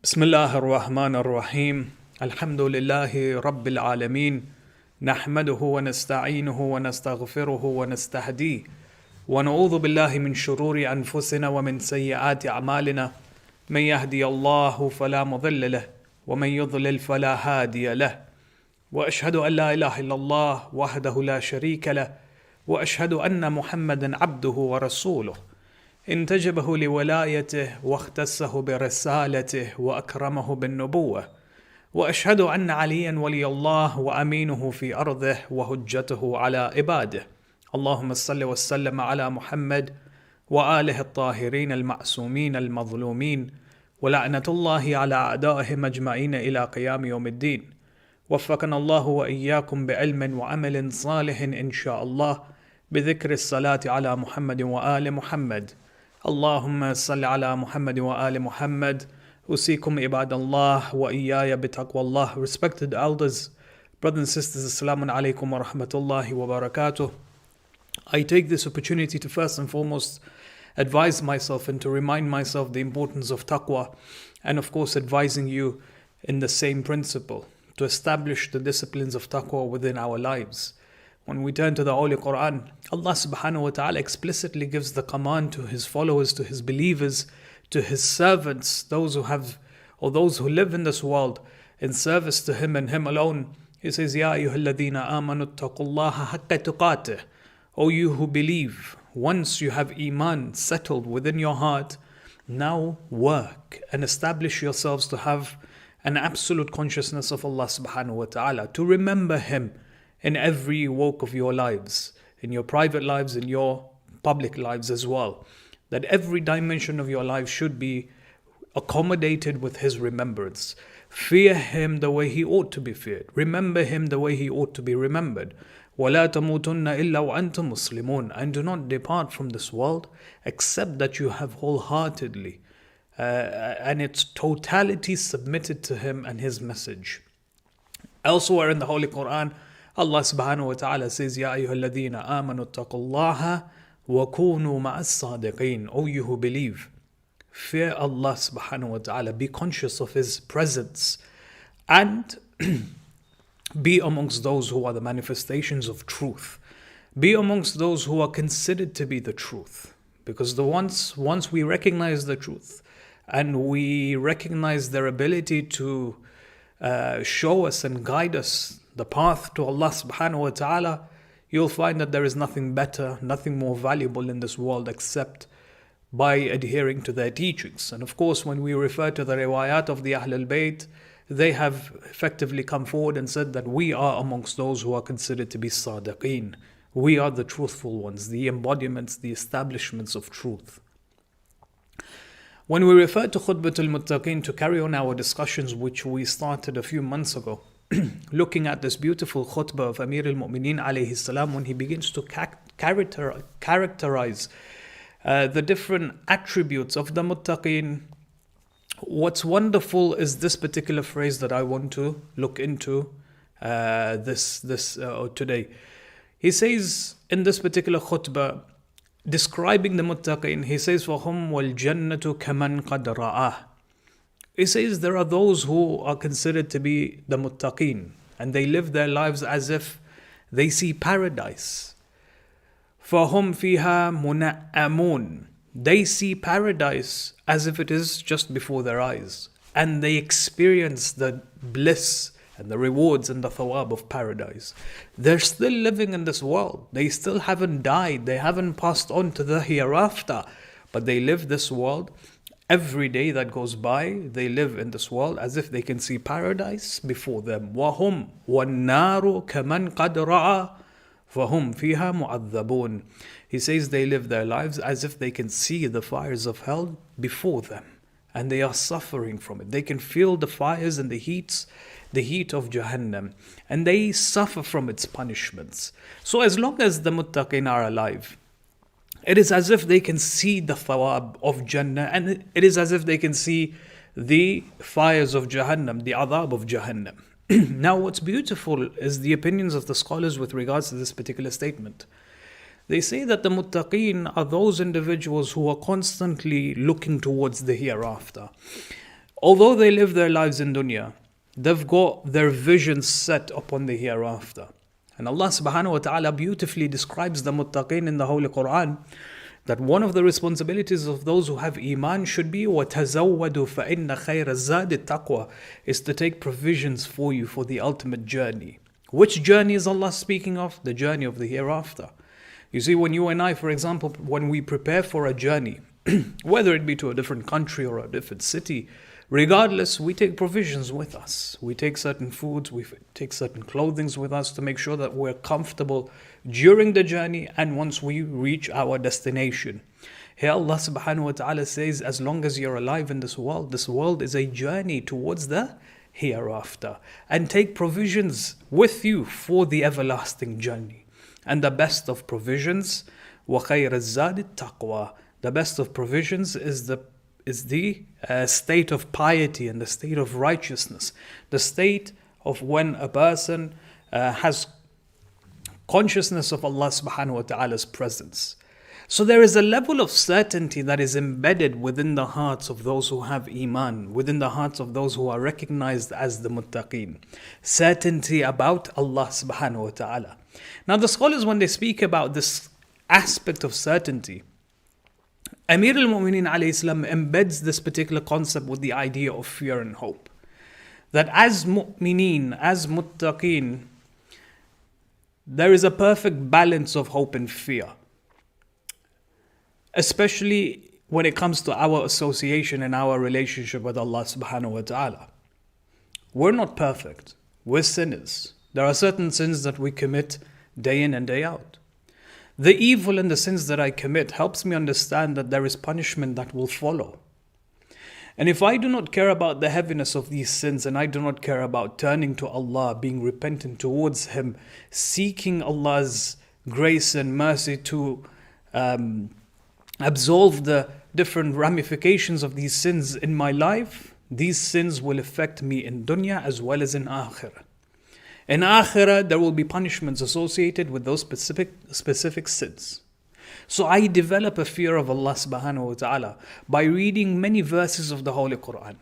بسم الله الرحمن الرحيم الحمد لله رب العالمين نحمده ونستعينه ونستغفره ونستهديه ونعوذ بالله من شرور أنفسنا ومن سيئات أعمالنا من يهدي الله فلا مضل له ومن يضلل فلا هادي له وأشهد أن لا إله إلا الله وحده لا شريك له وأشهد أن محمدا عبده ورسوله انتجبه لولايته واختصه برسالته وأكرمه بالنبوة وأشهد أن عليا ولي الله وأمينه في أرضه وهجته على عباده اللهم صل وسلم على محمد وآله الطاهرين المعصومين المظلومين ولعنة الله على أعدائهم أجمعين إلى قيام يوم الدين وفقنا الله وإياكم بعلم وعمل صالح إن شاء الله بذكر الصلاة على محمد وآل محمد اللهم صل على محمد وآل محمد أوصيكم عباد الله وإياي بتقوى الله. Respected elders, brothers and sisters, Assalamu alaikum wa rahmatullahi wa barakatuh. I take this opportunity to first and foremost advise myself and to remind myself the importance of taqwa, and of course advising you in the same principle to establish the disciplines of taqwa within our lives. When we turn to the Holy Quran, Allah subhanahu wa ta'ala explicitly gives the command to His followers, to His believers, to His servants, those who live in this world in service to Him and Him alone. He says, Ya ayyuhalladhina amanu taqullaha haqqa tuqatih. O you who believe, once you have iman settled within your heart, now work and establish yourselves to have an absolute consciousness of Allah subhanahu wa ta'ala, to remember Him in every walk of your lives, in your private lives, in your public lives as well. That every dimension of your life should be accommodated with His remembrance. Fear Him the way He ought to be feared. Remember Him the way He ought to be remembered. وَلَا تَمُوتُنَّ إِلَّا وَأَنْتُمْ مُسْلِمُونَ. And do not depart from this world except that you have wholeheartedly and its totality submitted to Him and His message. Elsewhere in the Holy Quran, Allah subhanahu wa ta'ala says, Ya ayyuhalladhina amanu taqullaha wa kunu ma'as sadiqeen. O you who believe, fear Allah subhanahu wa ta'ala, be conscious of His presence, and be amongst those who are the manifestations of truth. Be amongst those who are considered to be the truth. Because once we recognize the truth, and we recognize their ability to show us and guide us the path to Allah subhanahu wa ta'ala, you'll find that there is nothing better, nothing more valuable in this world except by adhering to their teachings. And of course, when we refer to the riwayat of the Ahlul Bayt, they have effectively come forward and said that we are amongst those who are considered to be sadiqeen. We are the truthful ones, the embodiments, the establishments of truth. When we refer to Khutbatul Muttaqeen, to carry on our discussions which we started a few months ago, looking at this beautiful khutbah of Amir al-Mu'mineen alayhi salam, when he begins to characterize the different attributes of the muttaqeen, what's wonderful is this particular phrase that I want to look into today. He says in this particular khutbah, describing the muttaqeen, he says, وَهُمْ وَالْجَنَّةُ كَمَنْ قَدْ رَآهُ. He says there are those who are considered to be the muttaqeen, and they live their lives as if they see paradise. فَهُمْ فِيهَا مُنَعَّمُونَ. They see paradise as if it is just before their eyes, and they experience the bliss and the rewards and the thawab of paradise. They're still living in this world. They still haven't died. They haven't passed on to the hereafter, but they live this world. Every day that goes by, they live in this world as if they can see paradise before them. وَهُمْ وَالنَّارُ كَمَنْ قَدْ رَأَى فَهُمْ فِيهَا مُعَذَّبُونَ. He says they live their lives as if they can see the fires of hell before them, and they are suffering from it. They can feel the fires and the heat of Jahannam, and they suffer from its punishments. So as long as the muttaqin are alive, it is as if they can see the thawab of Jannah, and it is as if they can see the fires of Jahannam, the adhab of Jahannam. Now what's beautiful is the opinions of the scholars with regards to this particular statement. They say that the muttaqeen are those individuals who are constantly looking towards the hereafter. although they live their lives in dunya, they've got their vision set upon the hereafter. And Allah subhanahu wa ta'ala beautifully describes the muttaqin in the Holy Quran, that one of the responsibilities of those who have iman should be وَتَزَوَّدُوا فَإِنَّ خَيْرَ الزَّادِ التَّقْوَى, is to take provisions for you for the ultimate journey. Which journey is Allah speaking of? The journey of the hereafter. You see, when you and I, for example, when we prepare for a journey, whether it be to a different country or a different city, regardless, we take provisions with us. We take certain foods, we take certain clothing with us to make sure that we're comfortable during the journey and once we reach our destination. Here Allah subhanahu wa ta'ala says, as long as you're alive in this world is a journey towards the hereafter. And take provisions with you for the everlasting journey. And the best of provisions, وَخَيْرَ الزَّادِ التَّقْوَى. The best of provisions is the state of piety and the state of righteousness. The state of when a person has consciousness of Allah subhanahu wa ta'ala's presence. So there is a level of certainty that is embedded within the hearts of those who have iman, within the hearts of those who are recognized as the muttaqeen. Certainty about Allah subhanahu wa ta'ala. Now the scholars, when they speak about this aspect of certainty, Amir al-Mu'mineen alayhi salam embeds this particular concept with the idea of fear and hope. That as mu'mineen, as muttaqeen, there is a perfect balance of hope and fear. Especially when it comes to our association and our relationship with Allah subhanahu wa ta'ala. We're not perfect. We're sinners. There are certain sins that we commit day in and day out. The evil and the sins that I commit helps me understand that there is punishment that will follow. And if I do not care about the heaviness of these sins and I do not care about turning to Allah, being repentant towards Him, seeking Allah's grace and mercy to absolve the different ramifications of these sins in my life, these sins will affect me in dunya as well as in akhirah. In akhirah, there will be punishments associated with those specific sins. So I develop a fear of Allah subhanahu wa ta'ala by reading many verses of the Holy Quran.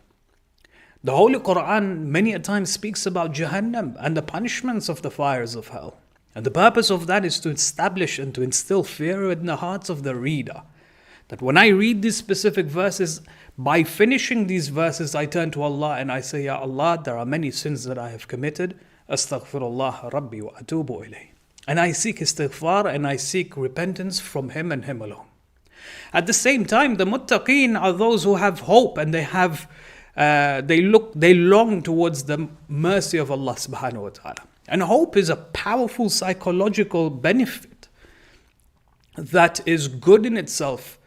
The Holy Quran many a time speaks about Jahannam and the punishments of the fires of hell. And the purpose of that is to establish and to instill fear in the hearts of the reader. That when I read these specific verses, by finishing these verses, I turn to Allah and I say, Ya Allah, there are many sins that I have committed. Astaghfirullah Rabbi wa atubu ilayh. And I seek istighfar and I seek repentance from Him and Him alone. At the same time, the muttaqeen are those who have hope and they long towards the mercy of Allah subhanahu wa ta'ala. And hope is a powerful psychological benefit that is good in itself.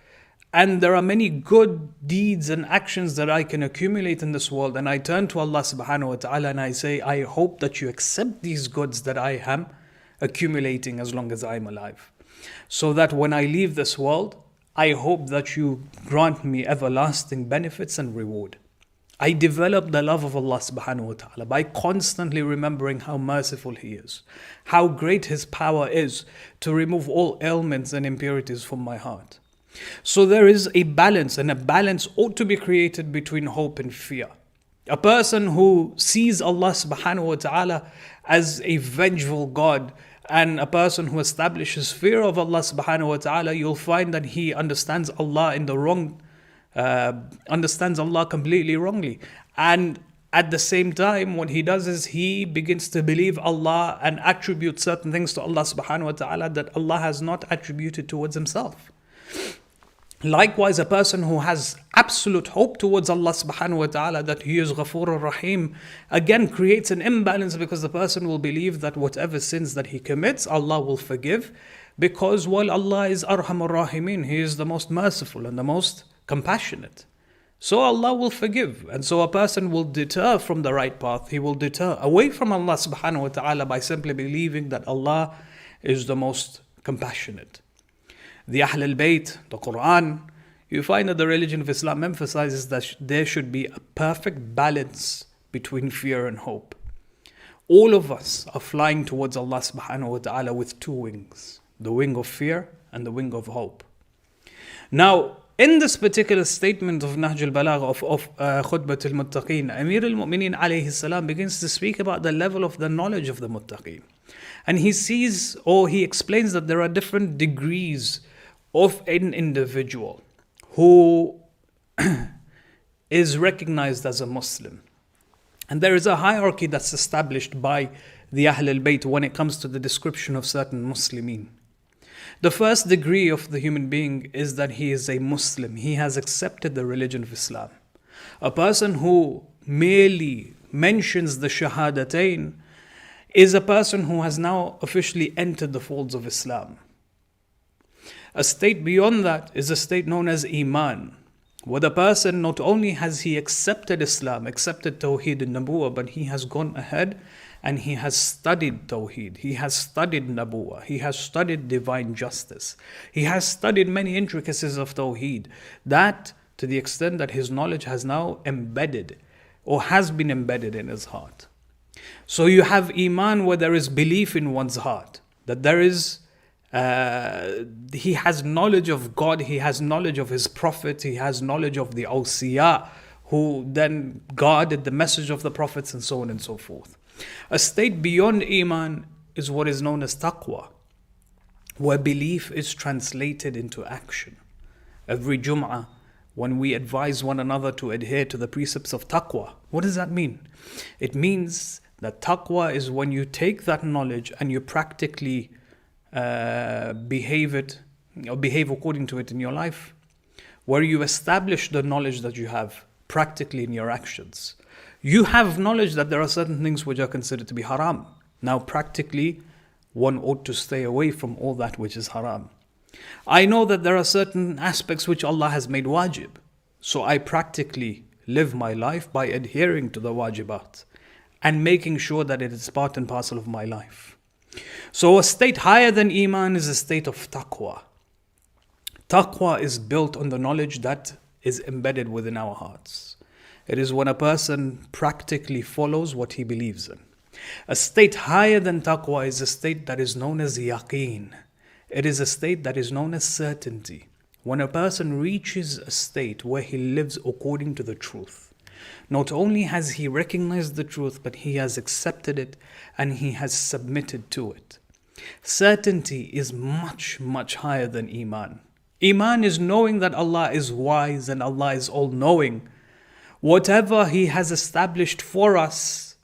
And there are many good deeds and actions that I can accumulate in this world. And I turn to Allah subhanahu wa ta'ala and I say, I hope that you accept these goods that I am accumulating as long as I am alive. So that when I leave this world, I hope that you grant me everlasting benefits and reward. I develop the love of Allah subhanahu wa ta'ala by constantly remembering how merciful He is, how great His power is to remove all ailments and impurities from my heart. So there is a balance, and a balance ought to be created between hope and fear. A person who sees Allah subhanahu wa ta'ala as a vengeful God, and a person who establishes fear of Allah subhanahu wa ta'ala, you'll find that he understands Allah understands Allah completely wrongly. And at the same time, what he does is he begins to believe Allah and attribute certain things to Allah subhanahu wa ta'ala that Allah has not attributed towards Himself. Likewise, a person who has absolute hope towards Allah subhanahu wa ta'ala that He is Ghafur Rahim, again creates an imbalance, because the person will believe that whatever sins that he commits, Allah will forgive, because while Allah is Arhamur Rahimin, He is the most merciful and the most compassionate. So Allah will forgive. And so a person will deter from the right path. He will deter away from Allah subhanahu wa ta'ala by simply believing that Allah is the most compassionate. The Ahl al-Bayt, the Quran, you find that the religion of Islam emphasizes that there should be a perfect balance between fear and hope. All of us are flying towards Allah subhanahu wa ta'ala with two wings, the wing of fear and the wing of hope. Now, In this particular statement of Nahj al-Balagh of Khutbat al-Muttaqeen, Amir al-Mu'mineen alayhi salam begins to speak about the level of the knowledge of the Muttaqeen. And he sees, or he explains that there are different degrees of an individual who is recognized as a Muslim. And there is a hierarchy that's established by the Ahl al-Bayt when it comes to the description of certain Muslimin. The first degree of the human being is that he is a Muslim. He has accepted the religion of Islam. A person who merely mentions the Shahadatain is a person who has now officially entered the folds of Islam. A state beyond that is a state known as Iman, where the person not only has he accepted Islam, accepted Tawheed and Nabuwah, but he has gone ahead and he has studied Tawheed, he has studied Nabuwah, he has studied divine justice, he has studied many intricacies of Tawheed, that to the extent that his knowledge has now embedded or has been embedded in his heart. So you have Iman where there is belief in one's heart, that there is he has knowledge of God, he has knowledge of his prophet, he has knowledge of the awsiya who then guarded the message of the prophets and so on and so forth. A state beyond Iman is what is known as taqwa, where belief is translated into action. Every Jumu'ah, when we advise one another to adhere to the precepts of taqwa, what does that mean? It means that taqwa is when you take that knowledge and you practically behave according to it in your life, where you establish the knowledge that you have practically in your actions. You have knowledge that there are certain things which are considered to be haram. Now practically, one ought to stay away from all that which is haram. I know that there are certain aspects which Allah has made wajib. So I practically live my life by adhering to the wajibat and making sure that it is part and parcel of my life. So a state higher than Iman is a state of taqwa. Taqwa is built on the knowledge that is embedded within our hearts. It is when a person practically follows what he believes in. A state higher than taqwa is a state that is known as yaqeen. It is a state that is known as certainty. When a person reaches a state where he lives according to the truth, not only has he recognized the truth, but he has accepted it and he has submitted to it. Certainty is much, much higher than Iman. Iman is knowing that Allah is wise and Allah is all-knowing. Whatever He has established for us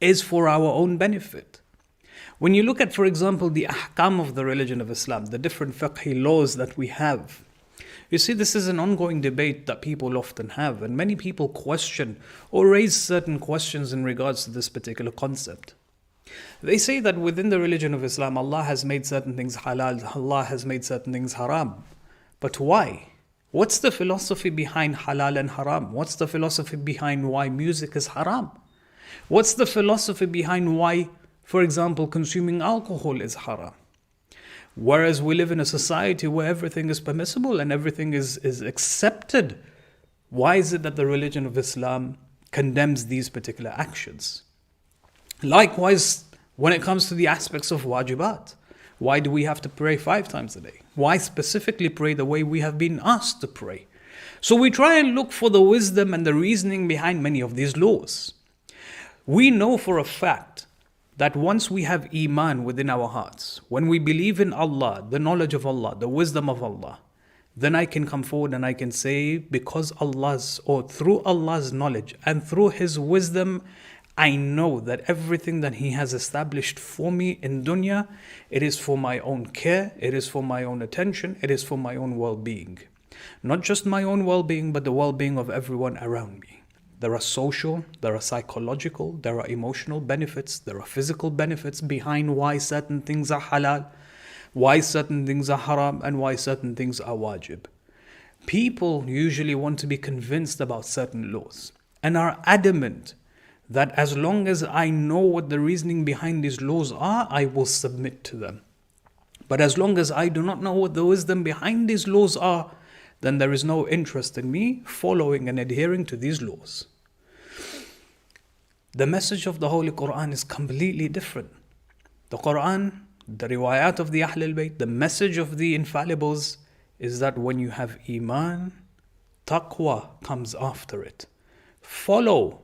is for our own benefit. When you look at, for example, the ahkam of the religion of Islam, the different fiqhi laws that we have, you see, this is an ongoing debate that people often have, and many people question or raise certain questions in regards to this particular concept. They say that within the religion of Islam, Allah has made certain things halal, Allah has made certain things haram. But why? What's the philosophy behind halal and haram? What's the philosophy behind why music is haram? What's the philosophy behind why, for example, consuming alcohol is haram? Whereas we live in a society where everything is permissible and everything is accepted. Why is it that the religion of Islam condemns these particular actions? Likewise, when it comes to the aspects of wajibat, why do we have to pray 5 times a day? Why specifically pray the way we have been asked to pray? So we try and look for the wisdom and the reasoning behind many of these laws. We know for a fact that once we have Iman within our hearts, when we believe in Allah, the knowledge of Allah, the wisdom of Allah, then I can come forward and I can say, because Allah's, or through Allah's knowledge and through His wisdom, I know that everything that He has established for me in dunya, it is for my own care, it is for my own attention, it is for my own well-being. Not just my own well-being, but the well-being of everyone around me. There are social, there are psychological, there are emotional benefits, there are physical benefits behind why certain things are halal, why certain things are haram, and why certain things are wajib. People usually want to be convinced about certain laws and are adamant that as long as I know what the reasoning behind these laws are, I will submit to them. But as long as I do not know what the wisdom behind these laws are, then there is no interest in me following and adhering to these laws. The message of the Holy Quran is completely different. The Quran, the riwayat of the Ahl al-Bayt, the message of the infallibles is that when you have iman, taqwa comes after it. Follow.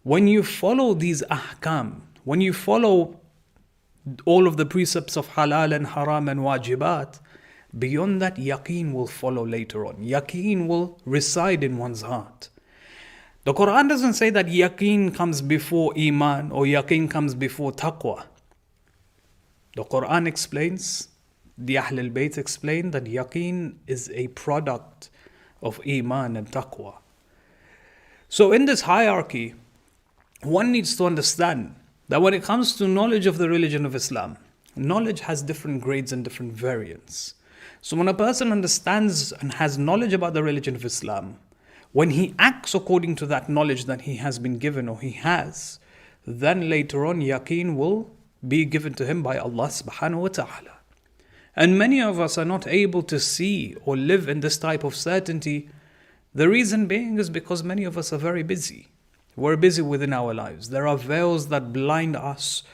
When you follow these ahkam, when you follow all of the precepts of halal and haram and wajibat, beyond that, yaqeen will follow later on. Yaqeen will reside in one's heart. The Quran doesn't say that yaqeen comes before iman or yaqeen comes before taqwa. The Quran explains, the Ahl al-Bayt explain that yaqeen is a product of iman and taqwa. So in this hierarchy, one needs to understand that when it comes to knowledge of the religion of Islam, knowledge has different grades and different variants. So when a person understands and has knowledge about the religion of Islam, when he acts according to that knowledge that he has been given or he has, then later on yaqeen will be given to him by Allah subhanahu wa ta'ala. And many of us are not able to see or live in this type of certainty. The reason being is because many of us are very busy. We're busy within our lives. There are veils that blind us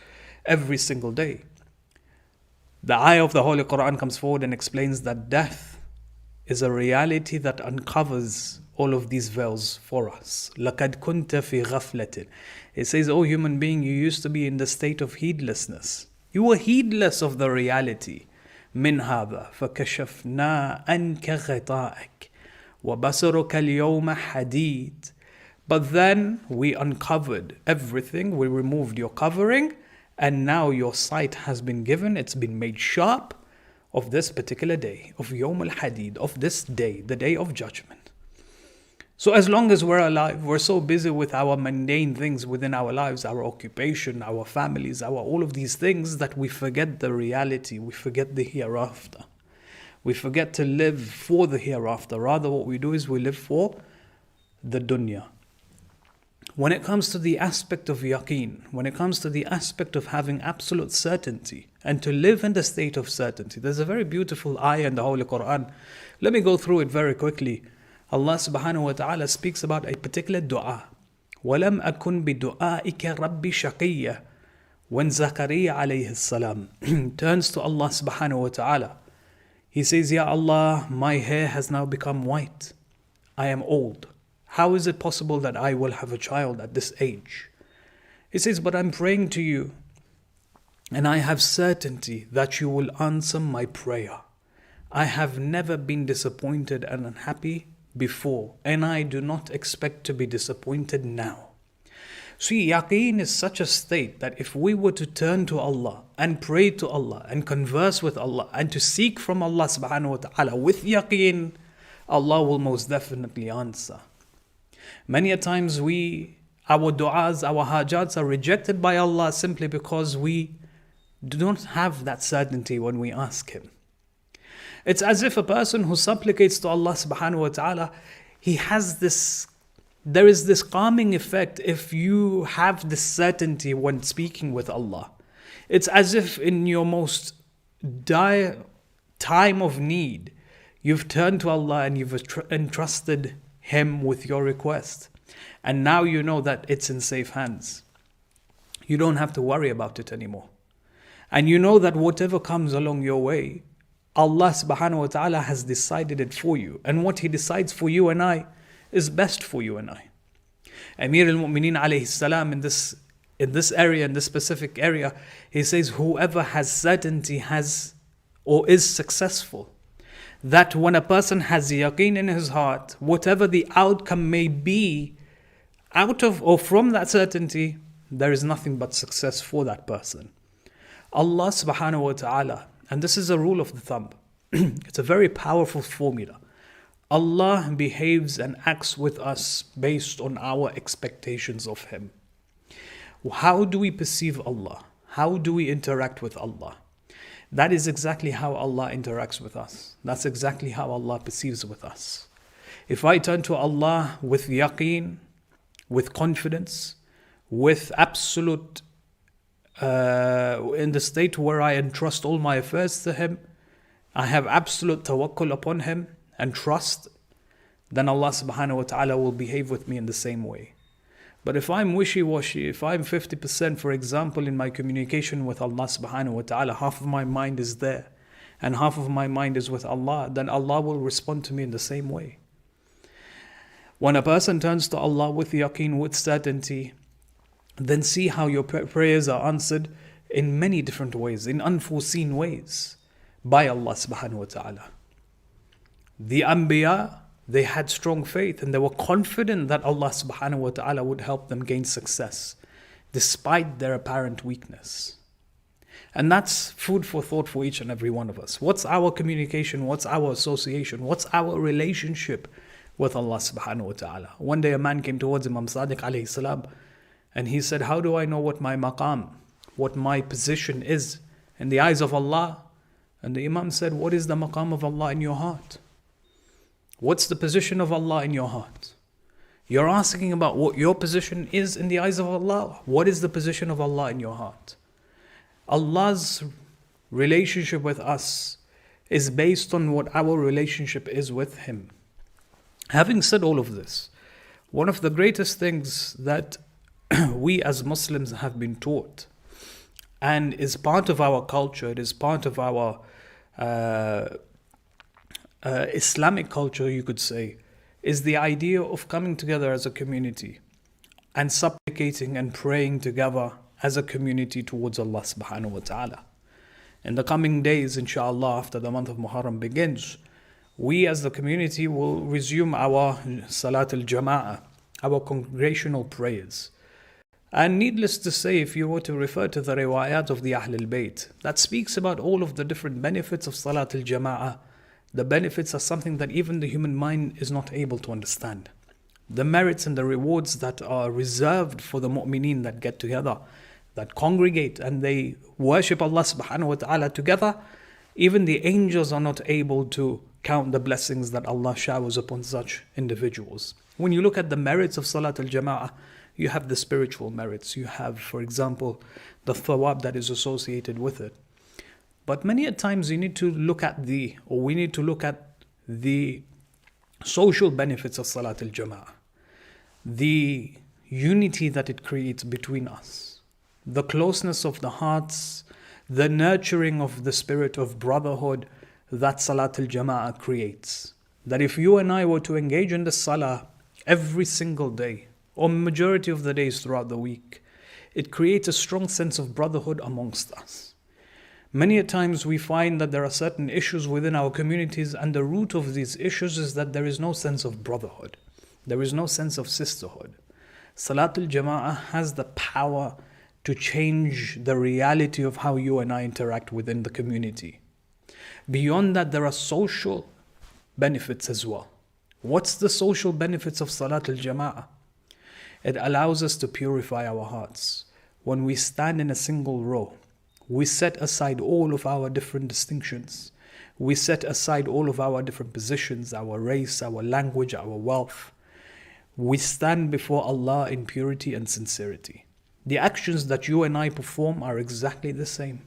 every single day. The ayah of the Holy Quran comes forward and explains that death is a reality that uncovers all of these veils for us. لَقَدْ كُنْتَ فِي غَفْلَةٍ. It says, "O human being, you used to be in the state of heedlessness. You were heedless of the reality. مِنْ هَذَا فَكَشَفْنَا أَنْكَ غِطَاءَكَ وَبَصَرُكَ الْيَوْمَ حَدِيدٌ." But then we uncovered everything, we removed your covering, and now your sight has been given, it's been made sharp of this particular day, of Yawm al-Hadid, of this day, the day of judgment. So as long as we're alive, we're so busy with our mundane things within our lives, our occupation, our families, our all of these things, that we forget the reality, we forget the hereafter. We forget to live for the hereafter. Rather, what we do is we live for the dunya. When it comes to the aspect of yaqeen, when it comes to the aspect of having absolute certainty and to live in the state of certainty, there's a very beautiful ayah in the Holy Quran. Let me go through it very quickly. Allah subhanahu wa ta'ala speaks about a particular dua. وَلَمْ أَكُنْ بِدُعَائِكَ رَبِّ شَقِيًّا. When Zakaria alayhi salam turns to Allah subhanahu wa ta'ala, he says, "Ya Allah, my hair has now become white. I am old. How is it possible that I will have a child at this age?" He says, "But I'm praying to you, and I have certainty that you will answer my prayer. I have never been disappointed and unhappy before, and I do not expect to be disappointed now." See, yaqeen is such a state that if we were to turn to Allah and pray to Allah and converse with Allah and to seek from Allah subhanahu wa ta'ala with yaqeen, Allah will most definitely answer. Many a times our du'as, our hajats are rejected by Allah simply because we do not have that certainty when we ask Him. It's as if a person who supplicates to Allah subhanahu wa ta'ala, there is this calming effect if you have this certainty when speaking with Allah. It's as if in your most dire time of need, you've turned to Allah and you've entrusted Him with your request. And now you know that it's in safe hands. You don't have to worry about it anymore. And you know that whatever comes along your way, Allah subhanahu wa ta'ala has decided it for you. And what He decides for you and I is best for you and I. Amir al-Mu'mineen alayhi salam in this area, in this specific area, he says, whoever has certainty has or is successful. That when a person has yaqeen in his heart, whatever the outcome may be, out of or from that certainty, there is nothing but success for that person. Allah subhanahu wa ta'ala, and this is a rule of the thumb, it's a very powerful formula. Allah behaves and acts with us based on our expectations of Him. How do we perceive Allah? How do we interact with Allah? That is exactly how Allah interacts with us. That's exactly how Allah perceives with us. If I turn to Allah with yaqeen, with confidence, with absolute, in the state where I entrust all my affairs to Him, I have absolute tawakkul upon Him and trust, then Allah subhanahu wa ta'ala will behave with me in the same way. But if I'm wishy-washy, if I'm 50%, for example, in my communication with Allah subhanahu wa ta'ala, half of my mind is there, and half of my mind is with Allah, then Allah will respond to me in the same way. When a person turns to Allah with yaqeen, with certainty, then see how your prayers are answered in many different ways, in unforeseen ways, by Allah subhanahu wa ta'ala. The Anbiya, they had strong faith and they were confident that Allah subhanahu wa ta'ala would help them gain success, despite their apparent weakness. And that's food for thought for each and every one of us. What's our communication? What's our association? What's our relationship with Allah subhanahu wa ta'ala? One day a man came towards Imam Sadiq alayhi salam and he said, how do I know what my maqam, what my position is in the eyes of Allah? And the Imam said, what is the maqam of Allah in your heart? What's the position of Allah in your heart? You're asking about what your position is in the eyes of Allah. What is the position of Allah in your heart? Allah's relationship with us is based on what our relationship is with Him. Having said all of this, one of the greatest things that we as Muslims have been taught and is part of our culture, it is part of our Islamic culture, you could say, is the idea of coming together as a community and supplicating and praying together as a community towards Allah subhanahu wa ta'ala. In the coming days, inshallah, after the month of Muharram begins, we as the community will resume our Salat al-Jama'ah, our congregational prayers. And needless to say, if you were to refer to the riwayat of the Ahl al-Bayt, that speaks about all of the different benefits of Salat al-Jama'ah. The benefits are something that even the human mind is not able to understand. The merits and the rewards that are reserved for the mu'mineen that get together, that congregate and they worship Allah subhanahu wa ta'ala together, even the angels are not able to count the blessings that Allah showers upon such individuals. When you look at the merits of Salat al-Jama'ah, you have the spiritual merits. You have, for example, the thawab that is associated with it. But many a times we need to look at the social benefits of Salat al-Jama'ah. The unity that it creates between us. The closeness of the hearts. The nurturing of the spirit of brotherhood that Salat al-Jama'ah creates. That if you and I were to engage in the Salah every single day, or majority of the days throughout the week, it creates a strong sense of brotherhood amongst us. Many a times we find that there are certain issues within our communities, and the root of these issues is that there is no sense of brotherhood. There is no sense of sisterhood. Salat al-Jama'ah has the power to change the reality of how you and I interact within the community. Beyond that, there are social benefits as well. What's the social benefits of Salat al-Jama'ah? It allows us to purify our hearts. When we stand in a single row, we set aside all of our different distinctions. We set aside all of our different positions, our race, our language, our wealth. We stand before Allah in purity and sincerity. The actions that you and I perform are exactly the same.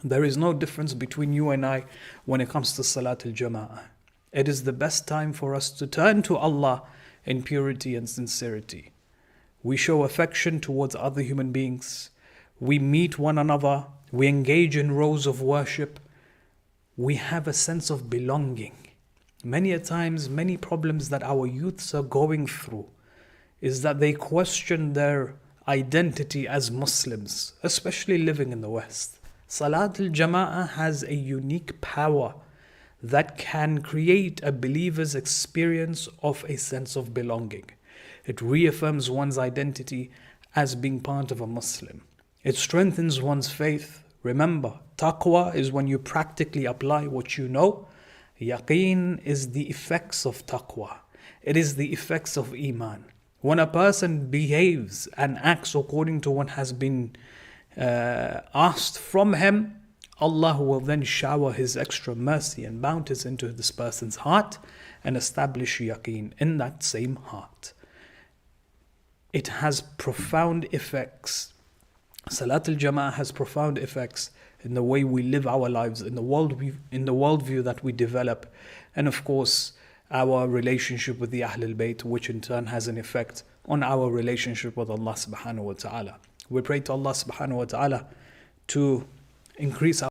There is no difference between you and I when it comes to Salat al-Jama'ah. It is the best time for us to turn to Allah in purity and sincerity. We show affection towards other human beings. We meet one another. We engage in rows of worship. We have a sense of belonging. Many a times, many problems that our youths are going through is that they question their identity as Muslims, especially living in the West. Salat al-Jama'ah has a unique power that can create a believer's experience of a sense of belonging. It reaffirms one's identity as being part of a Muslim. It strengthens one's faith. Remember, taqwa is when you practically apply what you know. Yaqeen is the effects of taqwa. It is the effects of iman. When a person behaves and acts according to what has been asked from him, Allah will then shower His extra mercy and bounties into this person's heart and establish yaqeen in that same heart. It has profound effects. Salat al-Jama'ah has profound effects in the way we live our lives, in the worldview that we develop, and of course our relationship with the Ahl al-Bayt, which in turn has an effect on our relationship with Allah subhanahu wa ta'ala. We pray to Allah subhanahu wa ta'ala to increase our